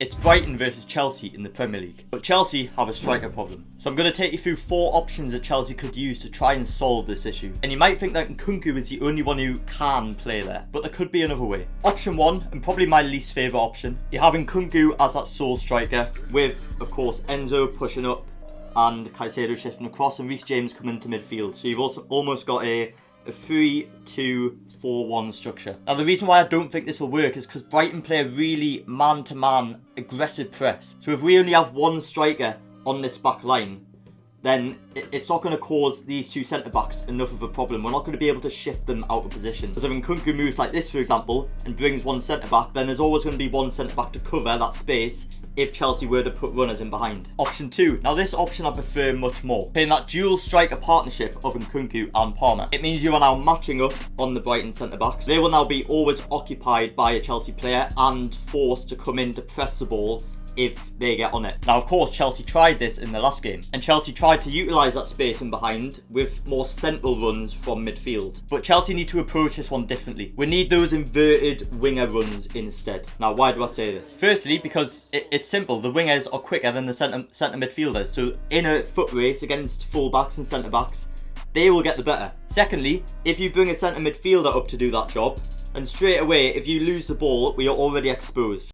It's Brighton versus Chelsea in the Premier League. But Chelsea have a striker problem. So I'm going to take you through 4 options that Chelsea could use to try and solve this issue. And you might think that Nkunku is the only one who can play there, but there could be another way. Option 1, and probably my least favourite option, you have Nkunku as that sole striker, with, of course, Enzo pushing up and Caicedo shifting across and Reece James coming into midfield. So you've also almost got a 3-2-4-1 structure. Now the reason why I don't think this will work is because Brighton play a really man-to-man aggressive press. So if we only have one striker on this back line, then it's not going to cause these 2 centre-backs enough of a problem. We're not going to be able to shift them out of position. Because if Nkunku moves like this, for example, and brings one centre-back, then there's always going to be one centre-back to cover that space if Chelsea were to put runners in behind. Option 2. Now this option I prefer much more. Playing that dual striker partnership of Nkunku and Palmer. It means you are now matching up on the Brighton centre-backs. They will now be always occupied by a Chelsea player and forced to come in to press the ball if they get on it. Now of course Chelsea tried this in the last game, and Chelsea tried to utilise that space in behind with more central runs from midfield. But Chelsea need to approach this one differently. We need those inverted winger runs instead. Now why do I say this? Firstly, because it's simple. The wingers are quicker than the centre midfielders, so in a foot race against full-backs and centre-backs, they will get the better. Secondly, if you bring a centre midfielder up to do that job, and straight away if you lose the ball, we are already exposed.